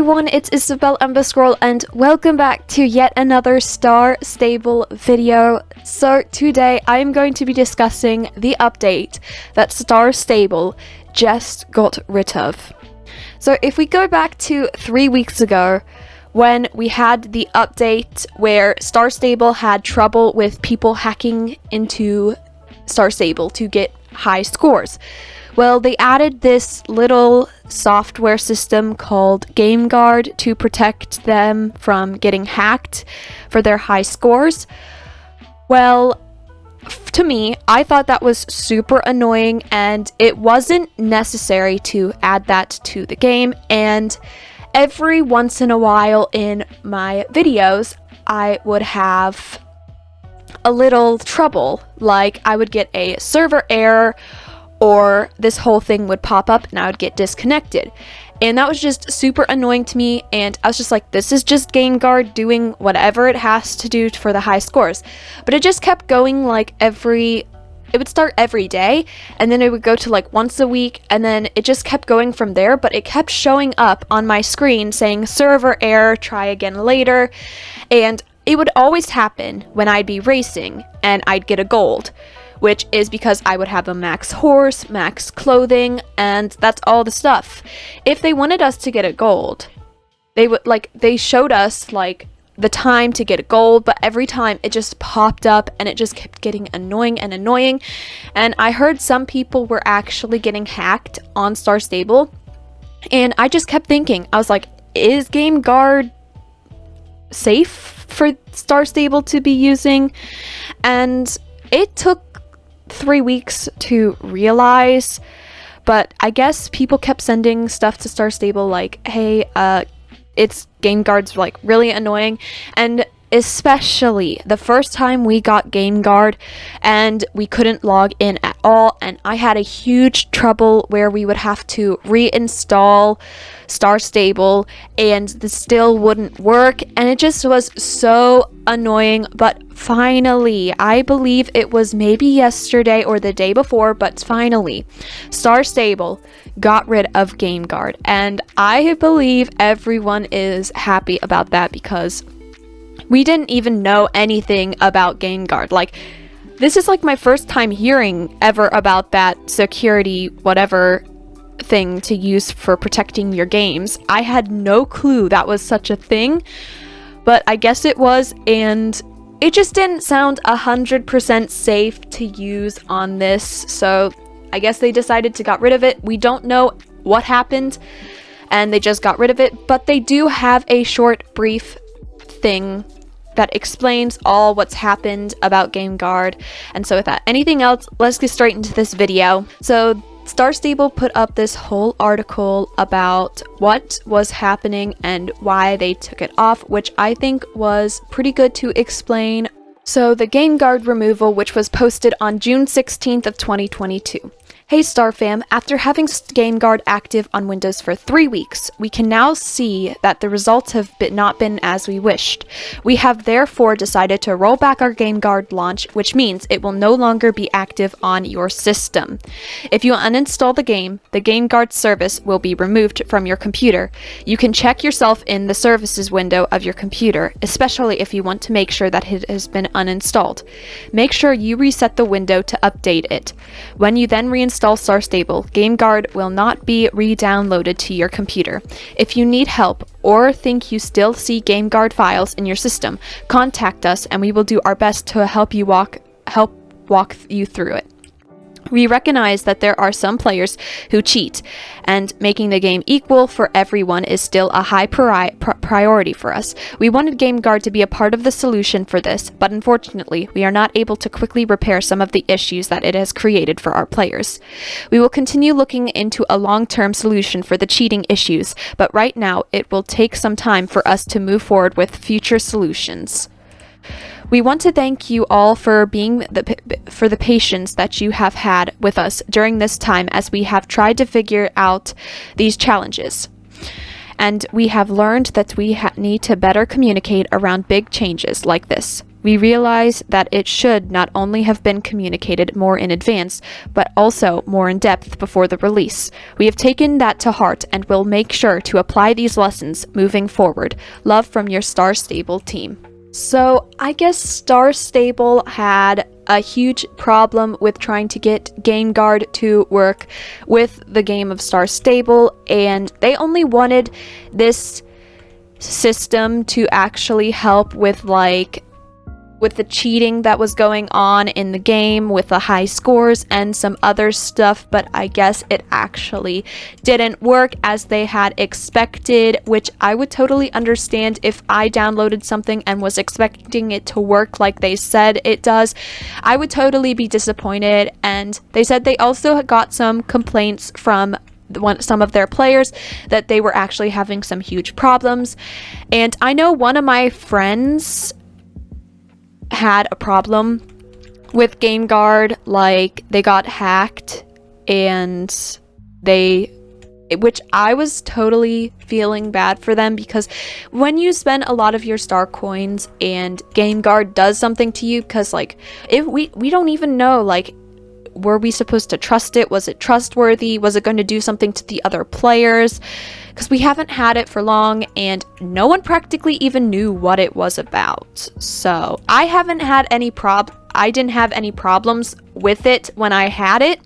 everyone, it's Isabel Emberscroll and welcome back to yet another Star Stable video. So today I am going to be discussing the update that Star Stable just got rid of. So if we go back to 3 weeks ago, when we had the update where Star Stable had trouble with people hacking into Star Stable to get high scores. Well, they added this little software system called GameGuard to protect them from getting hacked for their high scores. Well, to me, I thought that was super annoying and it wasn't necessary to add that to the game. And every once in a while in my videos, I would have a little trouble, like I would get a server error or this whole thing would pop up and I would get disconnected. And that was just super annoying to me, and I was just like, this is just GameGuard doing whatever it has to do for the high scores. But it just kept going, like it would start every day, and then it would go to like once a week, and then it just kept going from there, but it kept showing up on my screen saying server error, try again later, and it would always happen when I'd be racing and I'd get a gold, which is because I would have a max horse, max clothing, and that's all the stuff. If they wanted us to get a gold, they showed us like the time to get a gold, but every time it just popped up and it just kept getting annoying and annoying. And I heard some people were actually getting hacked on Star Stable, and I just kept thinking, I was like, is GameGuard safe for Star Stable to be using? And it took 3 weeks to realize, but I guess people kept sending stuff to Star Stable like, hey, it's GameGuard's like really annoying. And especially the first time we got GameGuard and we couldn't log in at all, and I had a huge trouble where we would have to reinstall Star Stable and this still wouldn't work, and it just was so annoying. But finally, I believe it was maybe yesterday or the day before, but finally Star Stable got rid of GameGuard, and I believe everyone is happy about that because we didn't even know anything about GameGuard. Like, this is like my first time hearing ever about that security whatever thing to use for protecting your games. I had no clue that was such a thing, but I guess it was, and it just didn't sound 100% safe to use on this, so I guess they decided to get rid of it. We don't know what happened, and they just got rid of it, but they do have a short, brief thing that explains all what's happened about GameGuard. And so without anything else, let's get straight into this video. So Star Stable put up this whole article about what was happening and why they took it off, which I think was pretty good to explain. So the GameGuard removal, which was posted on June 16th of 2022. Hey Star Fam, after having GameGuard active on Windows for 3 weeks, we can now see that the results have not been as we wished. We have therefore decided to roll back our GameGuard launch, which means it will no longer be active on your system. If you uninstall the GameGuard service will be removed from your computer. You can check yourself in the services window of your computer, especially if you want to make sure that it has been uninstalled. Make sure you reset the window to update it. When you then reinstall Star Stable, GameGuard will not be re-downloaded to your computer. If you need help or think you still see GameGuard files in your system, contact us and we will do our best to help walk you through it. We recognize that there are some players who cheat, and making the game equal for everyone is still a high priority for us. We wanted GameGuard to be a part of the solution for this, but unfortunately, we are not able to quickly repair some of the issues that it has created for our players. We will continue looking into a long-term solution for the cheating issues, but right now, it will take some time for us to move forward with future solutions. We want to thank you all for the patience that you have had with us during this time as we have tried to figure out these challenges. And we have learned that we need to better communicate around big changes like this. we realize that it should not only have been communicated more in advance, but also more in depth before the release. We have taken that to heart and will make sure to apply these lessons moving forward. Love from your 𝓷𝓸𝓷 team. So I guess 𝓷𝓸𝓷 had a huge problem with trying to get 𝓬𝓪𝓷 to work with the game of 𝓷𝓸𝓷, and they only wanted this system to actually help with the cheating that was going on in the game with the high scores and some other stuff, but I guess it actually didn't work as they had expected, which I would totally understand if I downloaded something and was expecting it to work like they said it does. I would totally be disappointed. And they said they also got some complaints from some of their players that they were actually having some huge problems. And I know one of my friends had a problem with 𝓬𝓪𝓷, like they got hacked, and which I was totally feeling bad for them, because when you spend a lot of your star coins and 𝓬𝓪𝓷 does something to you, because like if we don't even know, like, were we supposed to trust it? Was it trustworthy? Was it going to do something to the other players? Because we haven't had it for long and no one practically even knew what it was about. So I didn't have any problems with it when I had it,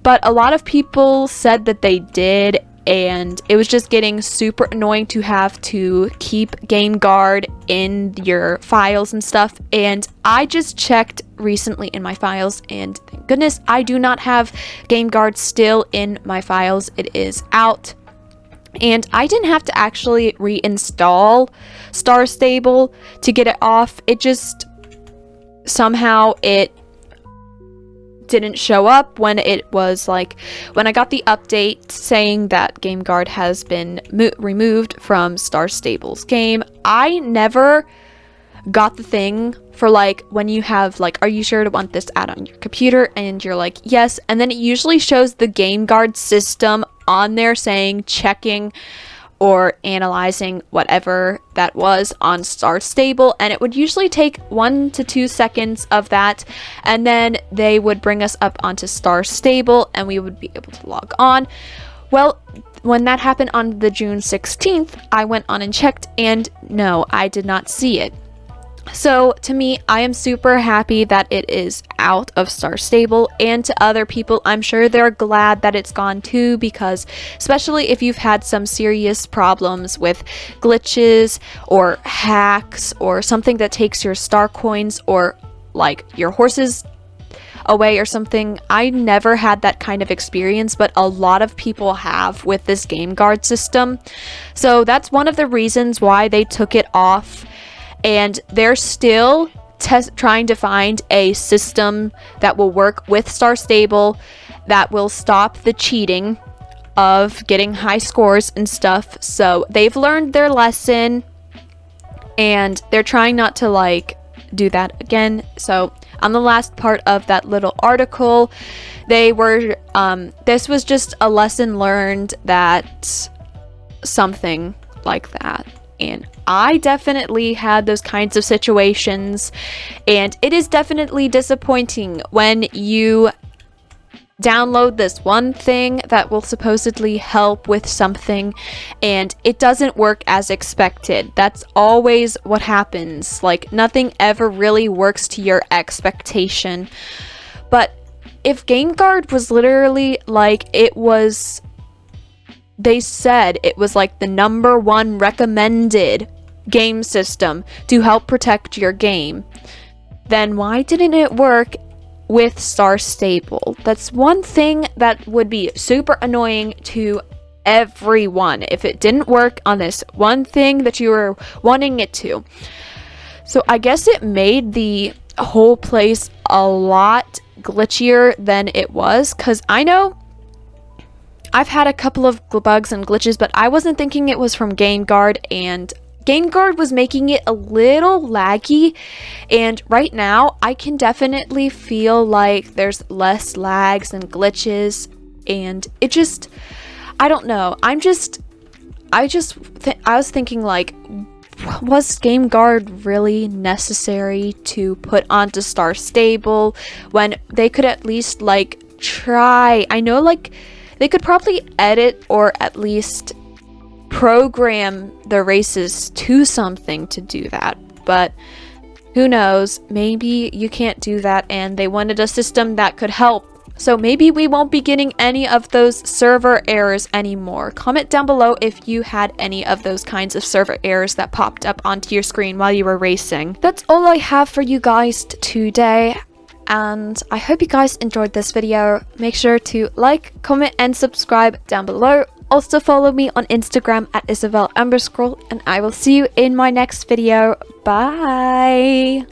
but a lot of people said that they did, and it was just getting super annoying to have to keep 𝓬𝓪𝓷 in your files and stuff. And I just checked recently in my files, and thank goodness I do not have 𝓬𝓪𝓷 still in my files. It is out. And I didn't have to actually reinstall 𝓷𝓸𝓷 to get it off. It just somehow it didn't show up when it was like when I got the update saying that 𝓬𝓪𝓷 has been removed from 𝓷𝓸𝓷's game. I never got the thing for like when you have like, are you sure to want this out on your computer, and you're like yes, and then it usually shows the 𝓬𝓪𝓷 system on there saying checking or analyzing whatever that was on 𝓷𝓸𝓷, and it would usually take 1 to 2 seconds of that, and then they would bring us up onto 𝓷𝓸𝓷 and we would be able to log on. Well, when that happened on the June 16th, I went on and checked, and no, I did not see it. So to me, I am super happy that it is out of 𝓷𝓸𝓷, and to other people, I'm sure they're glad that it's gone too, because especially if you've had some serious problems with glitches or hacks or something that takes your star coins or like your horses away or something. I never had that kind of experience, but a lot of people have with this 𝓬𝓪𝓷 system. So that's one of the reasons why they took it off. And they're still trying to find a system that will work with 𝓷𝓸𝓷 that will stop the cheating of getting high scores and stuff. So they've learned their lesson, and they're trying not to like do that again. So on the last part of that little article, they were this was just a lesson learned, that something like that. And I definitely had those kinds of situations, and it is definitely disappointing when you download this one thing that will supposedly help with something and it doesn't work as expected. That's always what happens. Like, nothing ever really works to your expectation. But if 𝓬𝓪𝓷 was literally like, they said it was like the #1 recommended game system to help protect your game, then why didn't it work with 𝓷𝓸𝓷? That's one thing that would be super annoying to everyone if it didn't work on this one thing that you were wanting it to. So I guess it made the whole place a lot glitchier than it was, because I know I've had a couple of bugs and glitches, but I wasn't thinking it was from 𝓬𝓪𝓷, and 𝓬𝓪𝓷 was making it a little laggy, and right now I can definitely feel like there's less lags and glitches, and it just, I don't know, I was thinking like, was Game Guard really necessary to put onto Star Stable when they could at least like try? I know like they could probably edit or at least program the races to something to do that, but who knows, maybe you can't do that and they wanted a system that could help. So maybe we won't be getting any of those server errors anymore. Comment down below if you had any of those kinds of server errors that popped up onto your screen while you were racing. That's all I have for you guys today, and I hope you guys enjoyed this video. Make sure to like, comment, and subscribe down below. Also follow me on Instagram at Isabel Emberscroll, and I will see you in my next video. Bye!